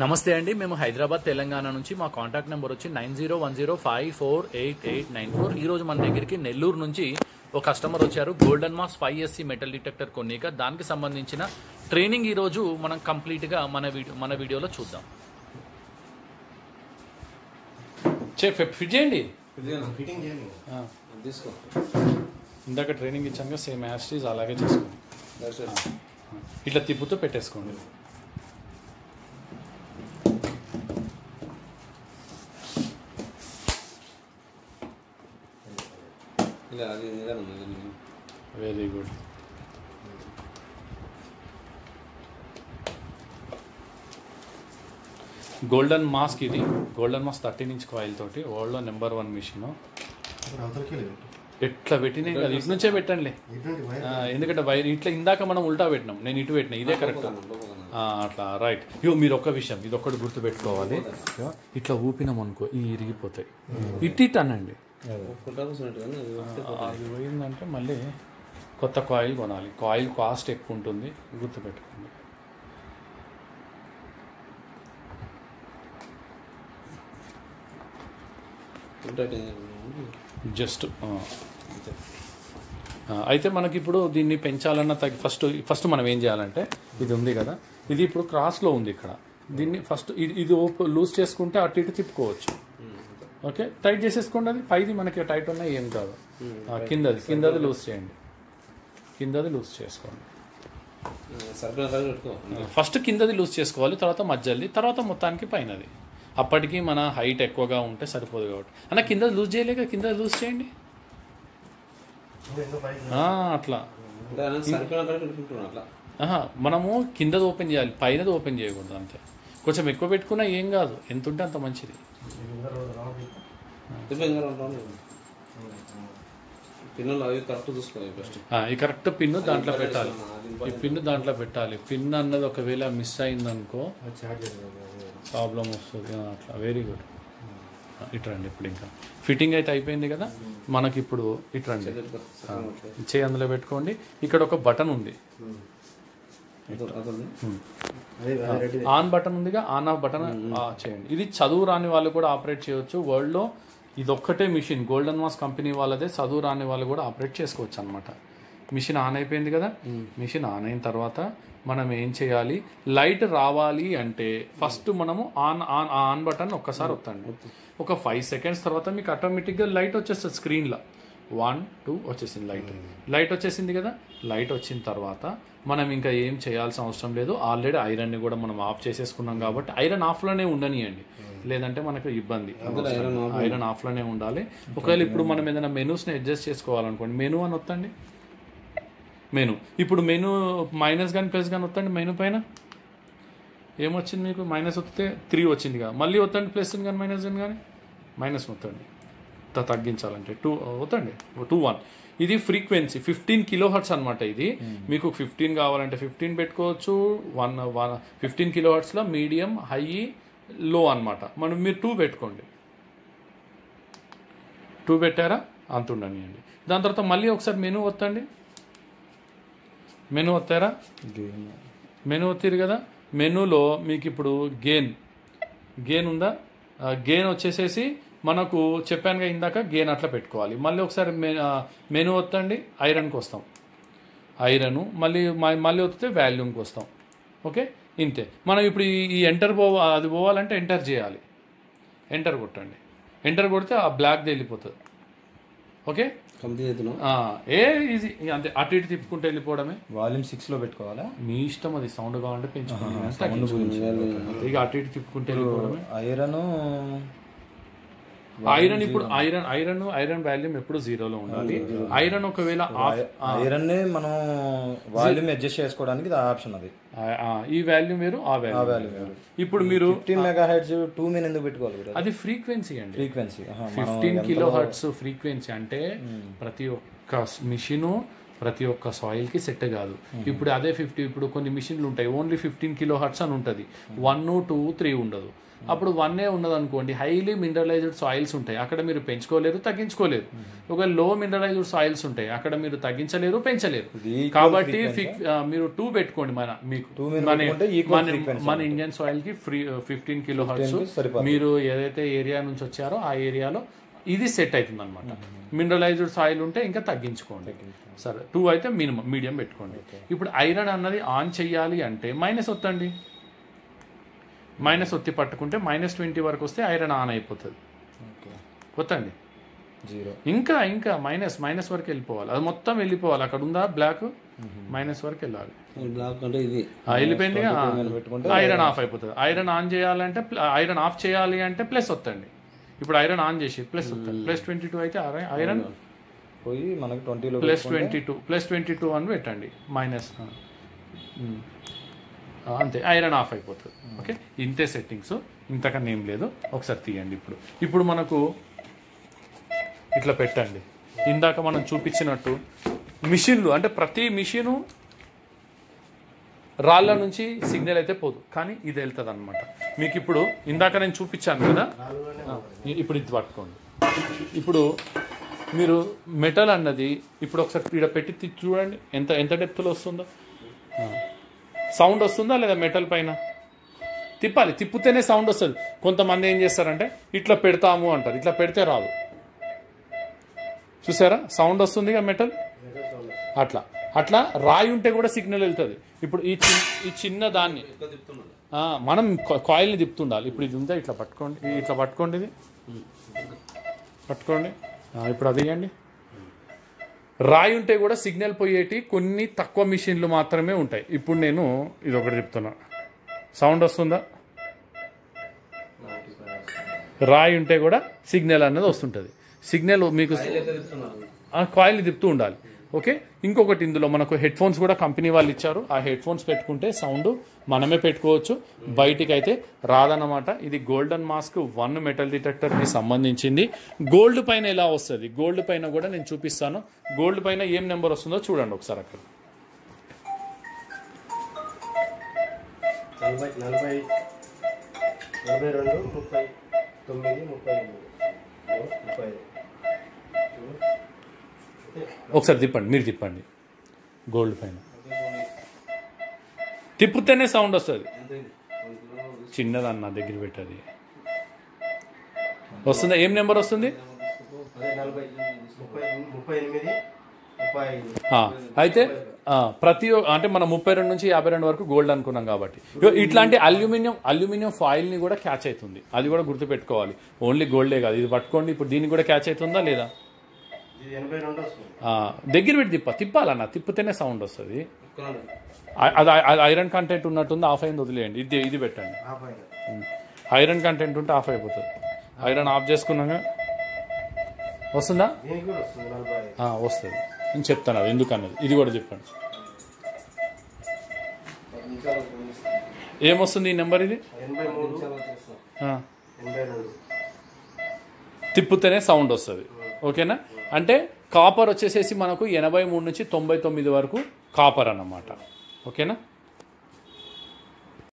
నమస్తే అండి, మేము హైదరాబాద్ తెలంగాణ నుంచి. మా కాంటాక్ట్ నెంబర్ వచ్చి 9010548894. ఈరోజు మన దగ్గరికి నెల్లూరు నుంచి ఒక కస్టమర్ వచ్చారు. Golden Mask 5SC metal detector కొనిక దానికి సంబంధించిన ట్రైనింగ్ ఈరోజు మనం కంప్లీట్గా మన వీడియోలో చూద్దాం. ఫిట్ చేయండి. ఇందాక ట్రైనింగ్ ఇచ్చాక సేమ్ యాస్టీస్ అలాగే చేసుకోండి. ఇట్లా తిప్పుతూ పెట్టేసుకోండి. Very good. గోల్డెన్ మాస్క్, ఇది గోల్డెన్ మాస్క్ 13-inch కాయిల్ తోటి వరల్డ్లో నెంబర్ 1 మిషన్. ఎట్లా పెట్టినా కదా, ఇటు నుంచే పెట్టండి. ఎందుకంటే వైర్ ఇట్లా ఇందాక మనం ఉల్టా పెట్టినాం, నేను ఇటు పెట్టినా, ఇదే కరెక్ట్. అట్లా రైట్. మీరు ఒక్క విషయం ఇది ఒక్కటి గుర్తు పెట్టుకోవాలి. ఇట్లా ఊపినాం అనుకో ఈ ఇరిగిపోతాయి. ఇటు అనండి. అది పోయిందంటే మళ్ళీ కొత్త కాయిల్ కొనాలి. కాయిల్ కాస్ట్ ఎక్కువ ఉంటుంది, గుర్తుపెట్టుకోండి. జస్ట్ అయితే మనకి ఇప్పుడు దీన్ని పెంచాలన్న ఫస్ట్ మనం ఏం చేయాలంటే, ఇది ఉంది కదా, ఇది ఇప్పుడు క్రాస్లో ఉంది ఇక్కడ. దీన్ని ఫస్ట్ ఇది లూజ్ చేసుకుంటే అటు ఇటు తిప్పుకోవచ్చు. ఓకే, టైట్ చేసేసుకోండి. అది పైది మనకి టైట్ ఉన్నా ఏం కాదు. కిందది లూజ్ చేయండి. కిందది లూజ్ చేసుకోండి. ఫస్ట్ కిందది లూజ్ చేసుకోవాలి, తర్వాత మధ్యది, తర్వాత మొత్తానికి పైనది. అప్పటికి మన హైట్ ఎక్కువగా ఉంటే సరిపోదు కాబట్టి అన్న కింద లూజ్ చేయలేక కింద లూజ్ చేయండి. అట్లా మనము కిందది ఓపెన్ చేయాలి, పైనది ఓపెన్ చేయకూడదు. అంతే. కొంచెం ఎక్కువ పెట్టుకున్నా ఏం కాదు, ఎంత ఉంటే అంత మంచిది. ఈ కరెక్ట్ పిన్ దాంట్లో పెట్టాలి. ఈ పిన్ దాంట్లో పెట్టాలి. పిన్ అన్నది ఒకవేళ మిస్ అయిందనుకో ప్రాబ్లం వస్తుంది. అట్లా. Very good. ఇట్రండి. ఇప్పుడు ఇంకా ఫిట్టింగ్ అయితే అయిపోయింది కదా మనకి. ఇప్పుడు ఇట్రండి, చేయి అందులో పెట్టుకోండి. ఇక్కడ ఒక బటన్ ఉంది, ఆన్ బటన్ ఉందిగా, ఆన్ ఆఫ్ బటన్ చేయండి. ఇది చదువు రాని వాళ్ళు కూడా ఆపరేట్ చేయవచ్చు. వరల్డ్లో ఇది ఒక్కటే మిషన్, గోల్డెన్ మాస్ కంపెనీ వాళ్ళదే. చదువు రాని వాళ్ళు కూడా ఆపరేట్ చేసుకోవచ్చు అనమాట. మిషన్ ఆన్ అయిపోయింది కదా. మిషన్ ఆన్ అయిన తర్వాత మనం ఏం చేయాలి, లైట్ రావాలి అంటే ఫస్ట్ మనము ఆన్ బటన్ ఒక్కసారి వత్తండి. ఒక 5 seconds తర్వాత మీకు ఆటోమేటిక్గా లైట్ వచ్చేస్తుంది స్క్రీన్లో. 1 2 వచ్చేసింది లైట్ వచ్చేసింది కదా. లైట్ వచ్చిన తర్వాత మనం ఇంకా ఏం చేయాల్సిన అవసరం లేదు. ఆల్రెడీ ఐరన్ని కూడా మనం ఆఫ్ చేసేసుకున్నాం కాబట్టి ఐరన్ ఆఫ్లోనే ఉండనియండి, లేదంటే మనకు ఇబ్బంది. ఐరన్ ఆఫ్లోనే ఉండాలి. ఒకవేళ ఇప్పుడు మనం ఏదైనా మెనూస్ని అడ్జస్ట్ చేసుకోవాలనుకోండి, మెనూ అని వత్తండి. మెనూ ఇప్పుడు మెనూ మైనస్ కానీ ప్లస్ కానీ వత్తండి. మెనూ పైన ఏమొచ్చింది మీకు? మైనస్ వస్తే 3 వచ్చింది కదా. మళ్ళీ వత్తండి ప్లస్ కానీ మైనస్ కానీ. మైనస్ వత్తండి. తగ్గించాలంటే 2 వత్తండి. 2 1. ఇది ఫ్రీక్వెన్సీ 15 kHz అనమాట. ఇది మీకు 15 కావాలంటే 15 పెట్టుకోవచ్చు. 15 kHzలో మీడియం, హై, లో అనమాట. మీరు 2 పెట్టుకోండి. 2 పెట్టారా? అంత ఉండనియండి. దాని తర్వాత మళ్ళీ ఒకసారి మెనూ వత్తండి. మెనూ వస్తారా? మెనూ వత్తిరు కదా. మెనూలో మీకు ఇప్పుడు గేన్ ఉందా? గేన్ వచ్చేసేసి మనకు చెప్పానుగా ఇందాక, గేన్ అట్లా పెట్టుకోవాలి. మళ్ళీ ఒకసారి మెనూ వత్తండి. ఐరన్కి వస్తాం. ఐరన్ మళ్ళీ వస్తే వాల్యూమ్కి వస్తాం. ఓకే, ఇంతే. మనం ఇప్పుడు ఈ ఎంటర్ అది పోవాలంటే ఎంటర్ చేయాలి. ఎంటర్ కొట్టండి. ఎంటర్ కొడితే ఆ బ్లాక్ది వెళ్ళిపోతుంది. Okay, easy. అంతే. అటు ఇటు తిప్పుకుంటూ వెళ్ళిపోవడమే. వాల్యూమ్ 6లో పెట్టుకోవాలా? మీ ఇష్టం. అది సౌండ్ కావాలంటే పెంచుకోండి. ఇక అటు ఇటు తిప్పుకుంటూ వెళ్ళిపోవడమే. ఐరన్ ఇప్పుడు ఐరన్ వాల్యూమ్ ఎప్పుడు 0లో ఉండాలి. ఐరన్ ఒకవేళ ఐరన్ మనం వాల్యూమ్ అడ్జస్ట్ చేసుకోవడానికి ఆప్షన్ అది. ఈ వాల్యూమ్ వేరు, ఆ వాల్యూమ్ వేరు. ఇప్పుడు మీరు 15 MHz 2 min ఎందుకు పెట్టుకోవాలి? అది ఫ్రీక్వెన్సీ అండి. 15 kHz ఫ్రీక్వెన్సీ అంటే ప్రతి ఒక్క మిషను ప్రతి ఒక్క సాయిల్కి సెట్ కాదు. ఇప్పుడు అదే 50, ఇప్పుడు కొన్ని మిషన్లు ఉంటాయి ఓన్లీ 15 kHz అని ఉంటుంది, 1, 2, 3 ఉండదు. అప్పుడు 1 ఉన్నది అనుకోండి, హైలీ మినరలైజ్డ్ సాయిల్స్ ఉంటాయి, అక్కడ మీరు పెంచుకోలేరు తగ్గించుకోలేరు. ఒక లో మినరలైజ్డ్ సాయిల్స్ ఉంటాయి, అక్కడ మీరు తగ్గించలేరు పెంచలేరు. కాబట్టి మీరు 2 పెట్టుకోండి. మన ఇండియన్ సాయిల్ కి 15 kHz మీరు ఏదైతే ఏరియా నుంచి వచ్చారో ఆ ఏరియాలో ఇది సెట్ అవుతుంది అనమాట. మినరలైజ్డ్ సాయిల్ ఉంటే ఇంకా తగ్గించుకోండి. సరే 2 అయితే మీడియం పెట్టుకోండి. ఇప్పుడు ఐరన్ అన్నది ఆన్ చెయ్యాలి అంటే మైనస్ ఒత్తండి, మైనస్ ఒత్తి పట్టుకుంటే -20 వరకు వస్తే ఐరన్ ఆన్ అయిపోతుంది. ఒత్తండి, ఇంకా ఇంకా మైనస్ వరకు వెళ్ళిపోవాలి, అది మొత్తం వెళ్ళిపోవాలి. అక్కడ ఉందా బ్లాక్, మైనస్ వరకు వెళ్ళాలి. వెళ్ళిపోయింది, ఐరన్ ఆఫ్ అయిపోతుంది. ఐరన్ ఆన్ చేయాలంటే ఐరన్ ఆఫ్ చేయాలి అంటే ప్లస్ వత్తండి. ఇప్పుడు ఐరన్ ఆన్ చేసి ప్లస్ వస్తుంది, +22 అయితే ఐరన్ పోయి మనకు 20లో +22 అని పెట్టండి, మైనస్ అంతే, ఐరన్ ఆఫ్ అయిపోతుంది. ఓకే, ఇంతే సెట్టింగ్స్, ఇంతకన్నా ఏం లేదు. ఒకసారి తీయండి. ఇప్పుడు మనకు ఇట్లా పెట్టండి. ఇందాక మనం చూపించినట్టు మిషన్లు అంటే ప్రతి మిషను రాళ్ళ నుంచి సిగ్నల్ అయితే పోదు, కానీ ఇది వెళ్తుంది అనమాట. మీకు ఇప్పుడు ఇందాక నేను చూపించాను కదా, ఇప్పుడు ఇది పట్టుకోండి. ఇప్పుడు మీరు మెటల్ అన్నది ఇప్పుడు ఒకసారి ఇక్కడ పెట్టి చూడండి, ఎంత డెప్త్లో వస్తుందో. సౌండ్ వస్తుందా లేదా? మెటల్ పైన తిప్పాలి, తిప్పితేనే సౌండ్ వస్తుంది. కొంతమంది ఏం చేస్తారంటే ఇట్లా పెడతాము అంటారు, ఇట్లా పెడితే రాదు. చూసారా, సౌండ్ వస్తుందిగా మెటల్. అట్లా రాయి ఉంటే కూడా సిగ్నల్ వెళ్తుంది. ఇప్పుడు ఈ చిన్న దాన్ని మనం కాయిల్ని తిప్పుతుండాలి. ఇప్పుడు ఇది ఉందా, ఇట్లా పట్టుకోండి, ఇట్లా పట్టుకోండి, ఇది పట్టుకోండి. ఇప్పుడు అది ఇవ్వండి. రాయి ఉంటే కూడా సిగ్నల్ పోయేటి కొన్ని తక్కువ మిషన్లు మాత్రమే ఉంటాయి. ఇప్పుడు నేను ఇది ఒకటి చెప్తున్నా, సౌండ్ వస్తుందా? రాయి ఉంటే కూడా సిగ్నల్ అనేది వస్తుంటుంది. సిగ్నల్ మీకు కాయిల్ని తిప్పుతూ ఉండాలి. ఓకే, ఇంకొకటి ఇందులో మనకు హెడ్ ఫోన్స్ కూడా కంపెనీ వాళ్ళు ఇచ్చారు. ఆ హెడ్ ఫోన్స్ పెట్టుకుంటే సౌండ్ మనమే పెట్టుకోవచ్చు, బయటికి అయితే రాదన్నమాట. ఇది గోల్డెన్ మాస్క్ 1 మెటల్ డిటెక్టర్కి సంబంధించింది. గోల్డ్ పైన ఎలా వస్తుంది, గోల్డ్ పైన కూడా నేను చూపిస్తాను. గోల్డ్ పైన ఏం నెంబర్ వస్తుందో చూడండి ఒకసారి. అక్కడ 42, 39, 35. ఒకసారి తిప్పండి, మీరు తిప్పండి. గోల్డ్ పైన తిప్పుతేనే సౌండ్ వస్తుంది. చిన్నదన్న దగ్గర పెట్టది వస్తుందా? ఏం నెంబర్ వస్తుంది? అయితే ప్రతి అంటే మనం 32 నుంచి 52 వరకు గోల్డ్ అనుకున్నాం కాబట్టి ఇట్లాంటి అల్యూమినియం ఫాయిల్ ని కూడా క్యాచ్ అవుతుంది. అది కూడా గుర్తుపెట్టుకోవాలి. ఓన్లీ గోల్డే కాదు, ఇది పట్టుకోండి. ఇప్పుడు దీన్ని కూడా క్యాచ్ అవుతుందా లేదా? దగ్గర పెట్టి తిప్పాలన్న, తిప్పితేనే సౌండ్ వస్తుంది. అది ఐరన్ కంటెంట్ ఉన్నట్టుంది, ఆఫ్ అయింది, వదిలేయండి. ఇది పెట్టండి. ఐరన్ కంటెంట్ ఉంటే ఆఫ్ అయిపోతుంది. ఐరన్ ఆఫ్ చేసుకున్నాక వస్తుందా? వస్తుంది, నేను చెప్తాను అది ఎందుకన్నది. ఇది కూడా చెప్పండి. ఏమొస్తుంది ఈ నెంబర్? ఇది తిప్పుతేనే సౌండ్ వస్తుంది. ఓకేనా? అంటే కాపర్ వచ్చేసేసి మనకు 83 నుంచి 99 వరకు కాపర్ అన్నమాట. ఓకేనా?